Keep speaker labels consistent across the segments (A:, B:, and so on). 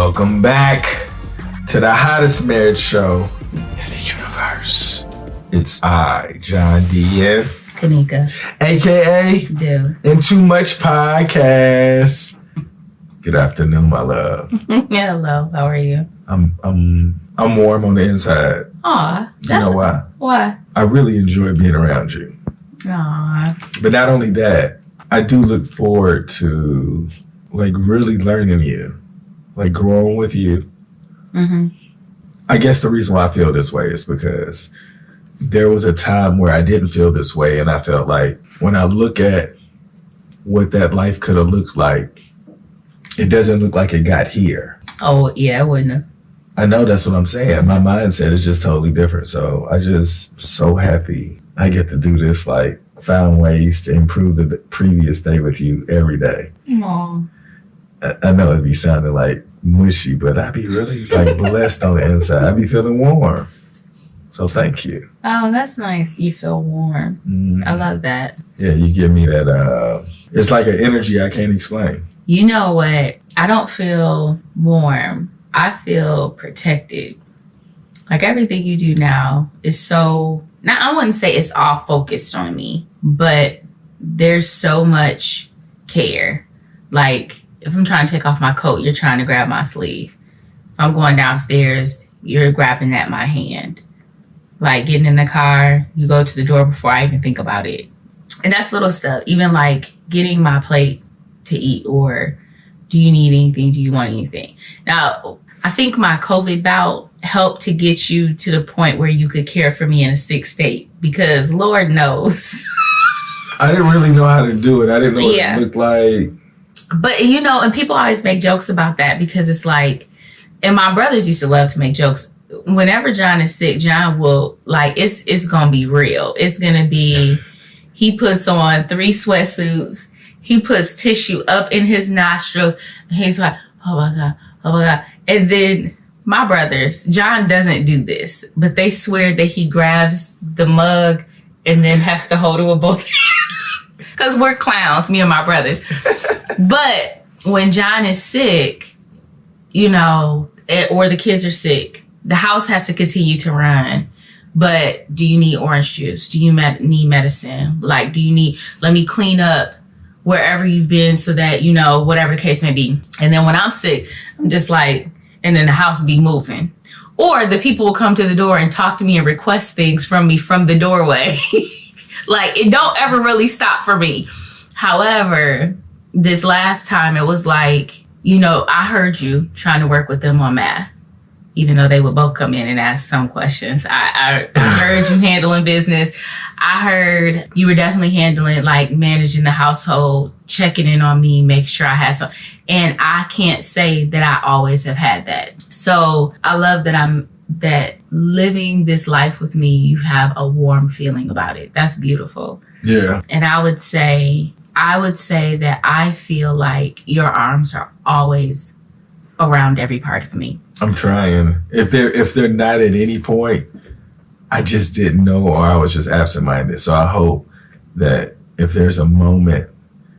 A: Welcome back to the hottest marriage show in the universe. It's I, John D. and
B: Kanika,
A: aka
B: Dude.
A: And Too Much Podcast. Good afternoon, my love.
B: Hello, how are you?
A: I'm warm on the inside.
B: Aw.
A: You know why?
B: Why?
A: I really enjoy being around you.
B: Aw.
A: But not only that, I do look forward to really learning you, growing with you.
B: Mm-hmm.
A: I guess the reason why I feel this way is because there was a time where I didn't feel this way, and I felt like when I look at what that life could have looked like, it doesn't look like it got here.
B: Oh, yeah, it wouldn't have.
A: I know, that's what I'm saying. My mindset is just totally different. So I just so happy I get to do this, found ways to improve the previous day with you every day.
B: Aw.
A: I know it'd be sounding like mushy, but I be really blessed on the inside. I be feeling warm. So thank you.
B: Oh, that's nice. You feel warm.
A: Mm.
B: I love that.
A: Yeah, you give me that, it's like an energy I can't explain.
B: You know what? I don't feel warm. I feel protected. Everything you do now is so, now I wouldn't say it's all focused on me, but there's so much care. If I'm trying to take off my coat, you're trying to grab my sleeve. If I'm going downstairs, you're grabbing at my hand. Getting in the car, you go to the door before I even think about it. And that's little stuff. Even getting my plate to eat, or do you need anything? Do you want anything? Now, I think my COVID bout helped to get you to the point where you could care for me in a sick state, because Lord knows.
A: I didn't really know how to do it. I didn't know what it looked like.
B: But, and people always make jokes about that, because it's and my brothers used to love to make jokes. Whenever John is sick, John will, it's going to be real. It's going to be, he puts on 3 sweatsuits. He puts tissue up in his nostrils. And he's like, oh my God, oh my God. And then my brothers, John doesn't do this, but they swear that he grabs the mug and then has to hold it with both hands. Because we're clowns, me and my brothers. But when John is sick, or the kids are sick, the house has to continue to run. But do you need orange juice? Do you need medicine? Do you need, let me clean up wherever you've been so that, whatever the case may be. And then when I'm sick, I'm just and then the house be moving. Or the people will come to the door and talk to me and request things from me from the doorway. It don't ever really stop for me. However, this last time it was I heard you trying to work with them on math, even though they would both come in and ask some questions. I heard you handling business. I heard you were definitely handling managing the household, checking in on me, make sure I had some. And I can't say that I always have had that. So I love that living this life with me, you have a warm feeling about it. That's beautiful.
A: Yeah.
B: And I would say that I feel like your arms are always around every part of me.
A: I'm trying. If they're not at any point, I just didn't know, or I was just absent-minded. So I hope that if there's a moment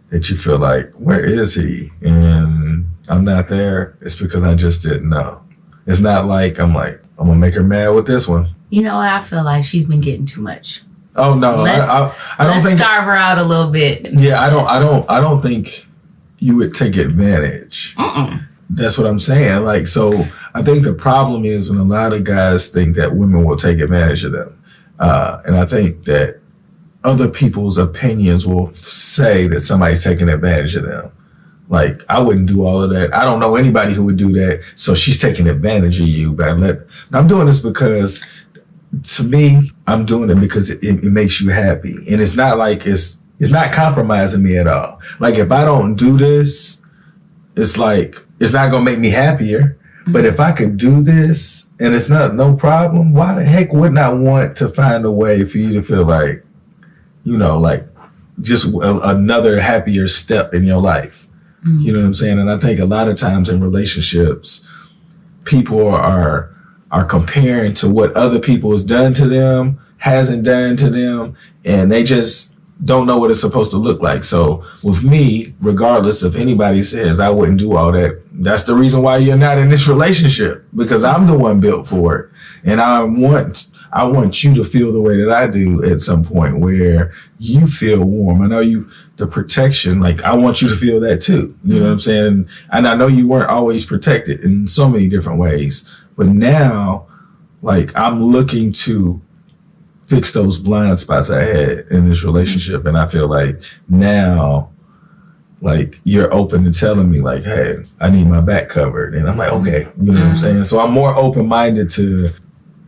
A: that you feel where is he? And I'm not there, it's because I just didn't know. It's not I'm going to make her mad with this one.
B: I feel like she's been getting too much.
A: Oh no, I don't think.
B: Let's starve her out a little bit.
A: Yeah, I don't think you would take advantage. That's what I'm saying. So I think the problem is when a lot of guys think that women will take advantage of them. And I think that other people's opinions will say that somebody's taking advantage of them. I wouldn't do all of that. I don't know anybody who would do that. So she's taking advantage of you. But I'm doing this because, to me, I'm doing it because it makes you happy. And it's not it's not compromising me at all. If I don't do this, it's it's not going to make me happier. But if I could do this and it's no problem, why the heck wouldn't I want to find a way for you to feel just another happier step in your life? Mm-hmm. You know what I'm saying? And I think a lot of times in relationships, people are comparing to what other people has done to them, hasn't done to them, and they just don't know what it's supposed to look like. So with me, regardless if anybody says, I wouldn't do all that That's the reason why you're not in this relationship, because I'm the one built for it. And I want you to feel the way that I do at some point, where you feel warm. I know the protection, like I want you to feel that too. You know what I'm saying? And I know you weren't always protected in so many different ways, but now, like, I'm looking to fix those blind spots I had in this relationship. And I feel like now, like, you're open to telling me, like, hey, I need my back covered. And I'm like, okay, you know what I'm saying? So I'm more open-minded to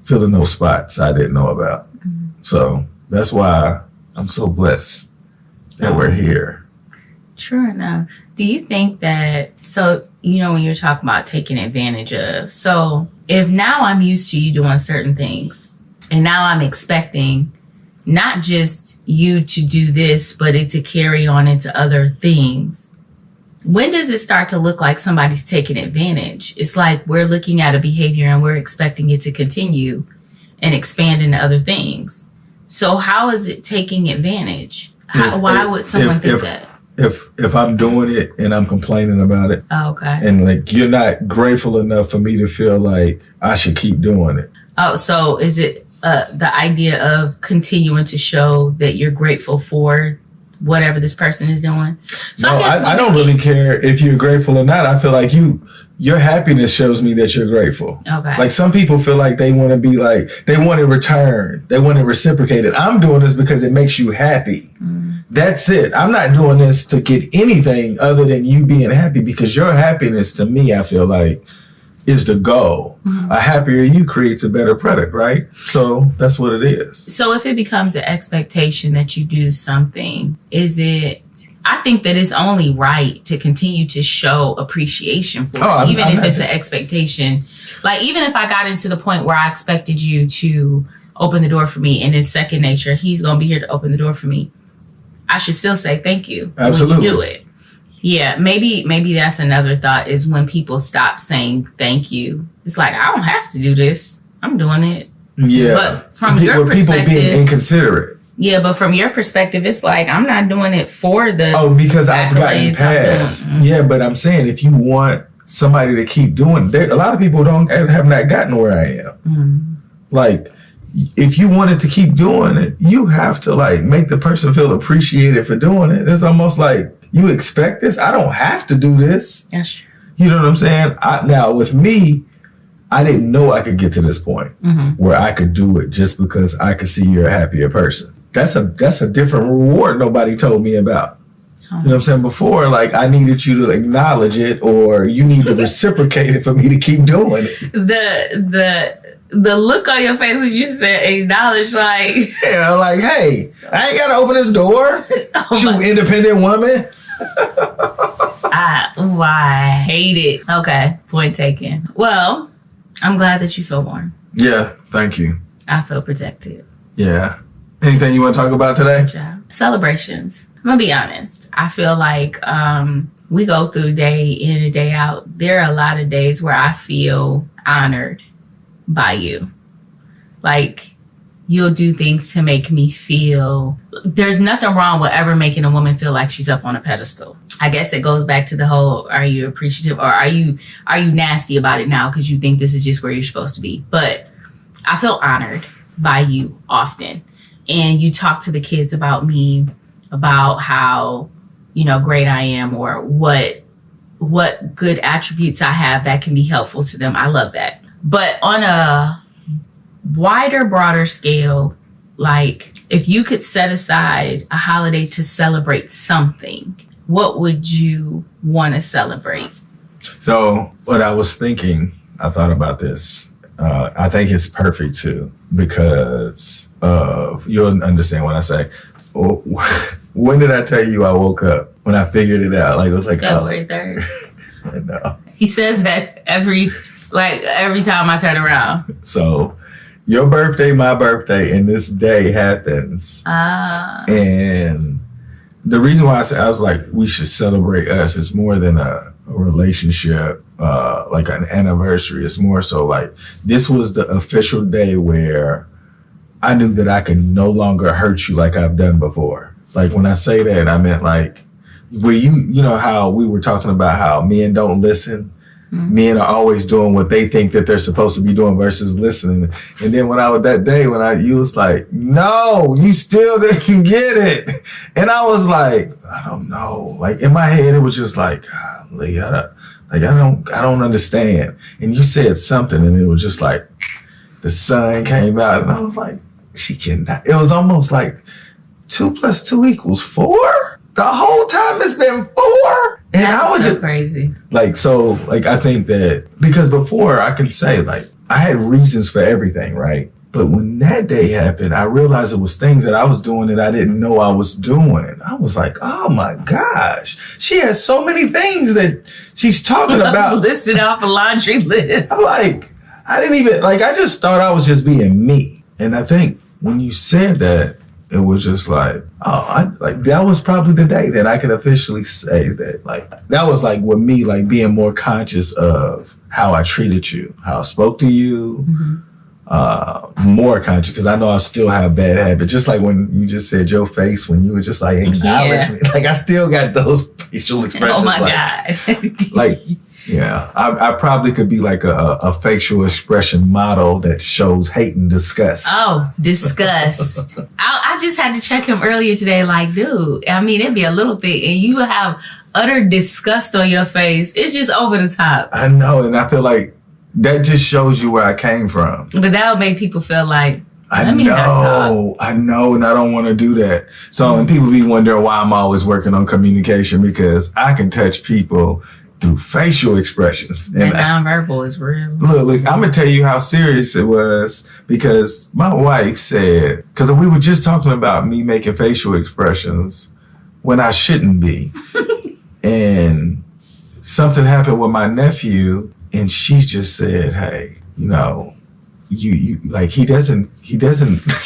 A: filling those spots I didn't know about. So that's why I'm so blessed that we're here.
B: True enough. Do you think that, so, you know, when you're talking about taking advantage of, so if now I'm used to you doing certain things, and now I'm expecting not just you to do this, but it to carry on into other things, when does it start to look like somebody's taking advantage? It's like we're looking at a behavior and we're expecting it to continue and expand into other things. So how is it taking advantage? Why would someone think that?
A: If I'm doing it and I'm complaining about it,
B: okay,
A: and like you're not grateful enough for me to feel like I should keep doing it.
B: Oh, so is it the idea of continuing to show that you're grateful for whatever this person is doing? So
A: no, I don't really care if you're grateful or not. I feel like your happiness shows me that you're grateful.
B: Okay.
A: Like some people feel like they want to be like, they want it returned. They want it reciprocated. I'm doing this because it makes you happy. That's it. I'm not doing this to get anything other than you being happy, because your happiness to me, I feel like, is the goal. A happier you creates a better product, right? So that's what it is.
B: So if it becomes an expectation that you do something, I think that it's only right to continue to show appreciation for it, even if it's an expectation. Like, even if I got into the point where I expected you to open the door for me, and it's second nature, he's going to be here to open the door for me, I should still say thank you.
A: Absolutely.
B: When you do it. Yeah, maybe that's another thought, is when people stop saying thank you. It's like, I don't have to do this. I'm doing it.
A: Yeah.
B: But from your perspective,
A: people being inconsiderate.
B: Yeah, but from your perspective, it's like, I'm not doing it for the
A: because I've gotten past. Yeah, but I'm saying, if you want somebody to keep doing it, a lot of people have not gotten where I am. Like, if you wanted to keep doing it, you have to like make the person feel appreciated for doing it. It's almost like, you expect this? I don't have to do this.
B: That's true.
A: You know what I'm saying? Now, with me, I didn't know I could get to this point where I could do it just because I could see you're a happier person. That's a different reward nobody told me about. You know what I'm saying? Before, like, I needed you to acknowledge it, or you need to reciprocate it for me to keep doing it.
B: The look on your face when you said acknowledge, like,
A: yeah, like, hey, I ain't gotta open this door. You independent woman.
B: I hate it. Okay, point taken. Well, I'm glad that you feel warm.
A: Yeah, thank you.
B: I feel protected.
A: Yeah. Anything you want to talk about today?
B: Good job. Celebrations. I'm gonna be honest. I feel like we go through day in and day out. There are a lot of days where I feel honored by you. Like, you'll do things to make me feel, there's nothing wrong with ever making a woman feel like she's up on a pedestal. I guess it goes back to the whole, are you appreciative, or are you nasty about it now because you think this is just where you're supposed to be? But I feel honored by you often. And you talk to the kids about me, about how, you know, great I am, or what good attributes I have that can be helpful to them. I love that. But on a wider, broader scale, like, if you could set aside a holiday to celebrate something, what would you want to celebrate? So
A: what I was thinking, I thought about this. I think it's perfect too, because you'll understand when I say, when did I tell you I woke up? When I figured it out. Like, it was like
B: February 3rd.
A: I know.
B: He says that every time I turn around.
A: So your birthday, my birthday, and this day happens. And the reason why I was like, we should celebrate us, is more than a relationship, like an anniversary. It's more so like, this was the official day where I knew that I could no longer hurt you like I've done before. Like, when I say that, I meant like, where you know how we were talking about how men don't listen. Men are always doing what they think that they're supposed to be doing versus listening. And then when you was like, no, you still didn't get it. And I was like, I don't know. Like in my head, it was just like, golly, I don't understand. And you said something and it was just like, the sun came out and I was like, she cannot. It was almost like 2 + 2 = 4. The whole time it's been 4. And
B: That's
A: I was
B: so
A: just
B: crazy.
A: I think that because before I can say like I had reasons for everything, right? But when that day happened, I realized it was things that I was doing that I didn't know I was doing. I was like, oh my gosh, she has so many things that she's talking about.
B: Listed off a laundry list.
A: Like, I didn't even, like, I just thought I was just being me. And I think when you said that, it was just like, that was probably the day that I could officially say that, like, that was like with me, like being more conscious of how I treated you, how I spoke to you, more conscious, because I know I still have bad habits. Just like when you just said your face, when you were just like, acknowledge me. Like, I still got those facial expressions.
B: Oh my God.
A: Like, yeah, I probably could be like a facial expression model that shows hate and disgust.
B: Oh, disgust. I just had to check him earlier today. Like, dude, I mean, it'd be a little thing and you have utter disgust on your face. It's just over the top.
A: I know. And I feel like that just shows you where I came from.
B: But that would make people feel like,
A: I know, and I don't want to do that. So, and people be wondering why I'm always working on communication, because I can touch people through facial expressions.
B: And nonverbal is real.
A: Look, I'm going to tell you how serious it was, because my wife said, because we were just talking about me making facial expressions when I shouldn't be. And something happened with my nephew, and she just said, hey, you know, you like, he doesn't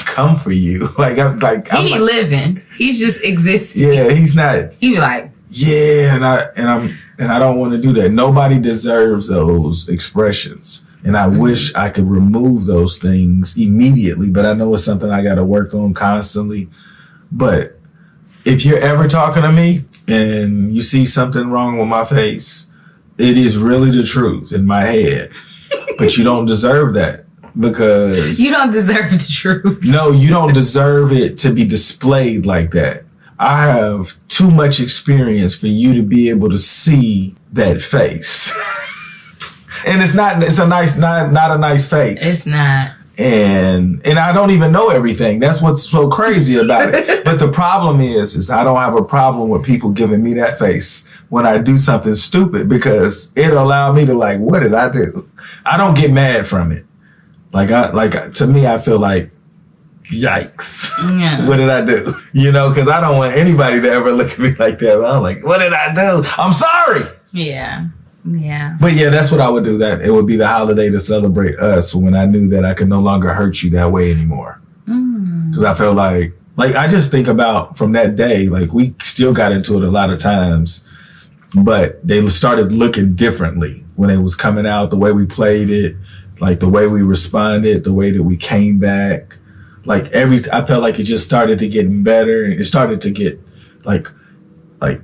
A: come for you. Like, I'm like,
B: he be living. He's just existing.
A: Yeah, he's not.
B: He be like,
A: yeah, and I don't want to do that. Nobody deserves those expressions. And I wish I could remove those things immediately, but I know it's something I got to work on constantly. But if you're ever talking to me and you see something wrong with my face, it is really the truth in my head. But you don't deserve that, because
B: you don't deserve the truth.
A: No, you don't deserve it to be displayed like that. I have too much experience for you to be able to see that face. And it's not a nice face.
B: It's not.
A: And I don't even know everything. That's what's so crazy about it. But the problem is I don't have a problem with people giving me that face when I do something stupid, because it'll allow me to, like, what did I do? I don't get mad from it. To me, I feel like, yikes. Yeah. What did I do? You know, because I don't want anybody to ever look at me like that. I'm like, what did I do? I'm sorry.
B: Yeah. Yeah.
A: But yeah, that's what I would do. That it would be the holiday to celebrate us, when I knew that I could no longer hurt you that way anymore. Because I felt like I just think about from that day, like, we still got into it a lot of times, but they started looking differently when it was coming out, the way we played it, like the way we responded, the way that we came back. Like I felt like it just started to get better, and it started to get like an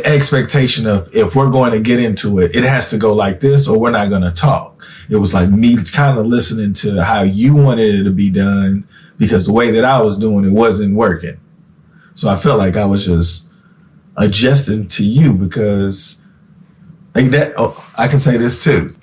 A: expectation of, if we're going to get into it, it has to go like this or we're not going to talk. It was like me kind of listening to how you wanted it to be done, because the way that I was doing it wasn't working. So I felt like I was just adjusting to you, because like that. Oh, I can say this too.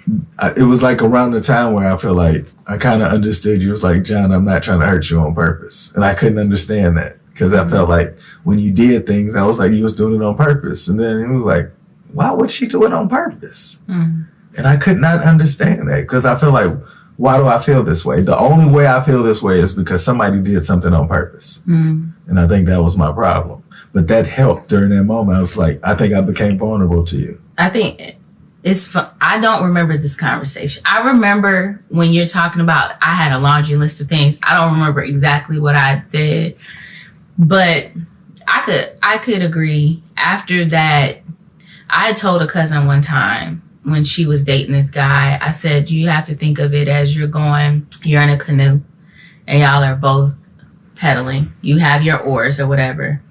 A: It was like around the time where I feel like I kind of understood you. It was like, John, I'm not trying to hurt you on purpose. And I couldn't understand that, because I felt like when you did things, I was like, you was doing it on purpose. And then it was like, why would she do it on purpose? And I could not understand that, because I feel like, why do I feel this way? The only way I feel this way is because somebody did something on purpose. And I think that was my problem. But that helped during that moment. I was like, I think I became vulnerable to you.
B: I think it's fun. I don't remember this conversation. I remember when you're talking about, I had a laundry list of things. I don't remember exactly what I said, but I could agree. After that, I told a cousin one time when she was dating this guy, I said, you have to think of it as you're in a canoe and y'all are both pedaling. You have your oars or whatever.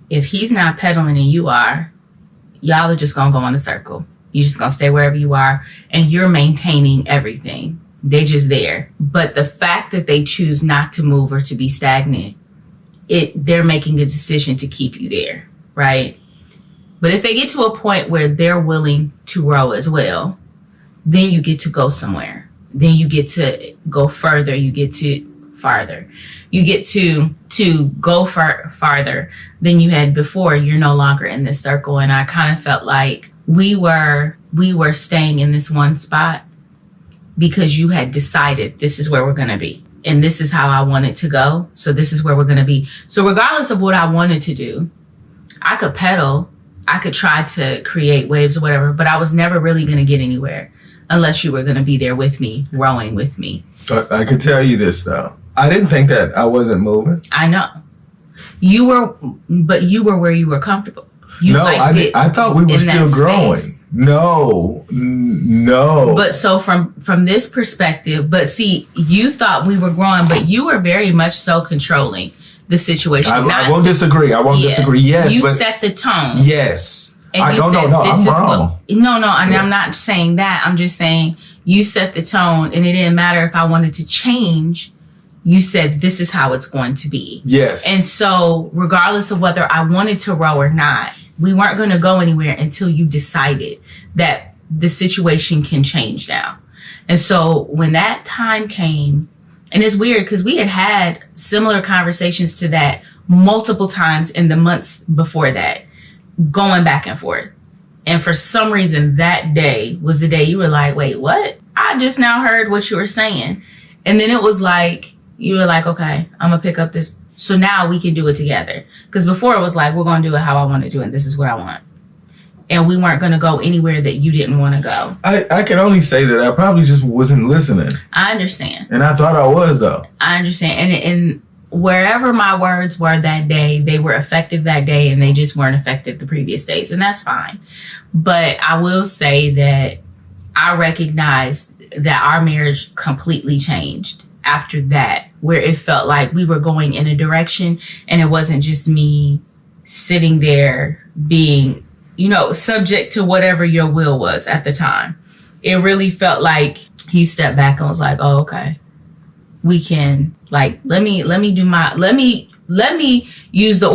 B: If he's not pedaling and you are, y'all are just going to go in a circle. You're just going to stay wherever you are, and you're maintaining everything. They just there. But the fact that they choose not to move or to be stagnant, they're making a decision to keep you there, right? But if they get to a point where they're willing to grow as well, then you get to go somewhere. Then you get to go further. You get to farther. You get to go farther than you had before. You're no longer in this circle. And I kind of felt like we were staying in this one spot because you had decided this is where we're going to be. And this is how I want it to go. So this is where we're going to be. So regardless of what I wanted to do, I could pedal. I could try to create waves or whatever, but I was never really going to get anywhere unless you were going to be there with me, rowing with me.
A: But I could tell you this, though. I didn't think that I wasn't moving.
B: I know. You were where you were comfortable.
A: I thought we were still growing. Space. No.
B: But so from this perspective, but see, you thought we were growing, but you were very much so controlling the situation.
A: I won't disagree. Disagree. Yes,
B: you set the tone.
A: Yes.
B: And
A: I'm wrong.
B: I'm not saying that. I'm just saying you set the tone, and it didn't matter if I wanted to change. You said this is how it's going to be.
A: Yes.
B: And so regardless of whether I wanted to row or not, we weren't going to go anywhere until you decided that the situation can change now. And so when that time came, and it's weird because we had similar conversations to that multiple times in the months before that, going back and forth. And for some reason, that day was the day you were like, wait, what? I just now heard what you were saying. And then it was like, you were like, okay, I'm going to pick up this. So now we can do it together. Because before it was like, we're going to do it how I want to do it. This is what I want. And we weren't going to go anywhere that you didn't want to go.
A: I can only say that I probably just wasn't listening.
B: I understand.
A: And I thought I was, though.
B: I understand. And wherever my words were that day, they were effective that day, and they just weren't effective the previous days. And that's fine. But I will say that I recognize that our marriage completely changed after that, where it felt like we were going in a direction, and it wasn't just me sitting there being, subject to whatever your will was at the time. It really felt like you stepped back and was like, oh, okay, we can, like, let me use the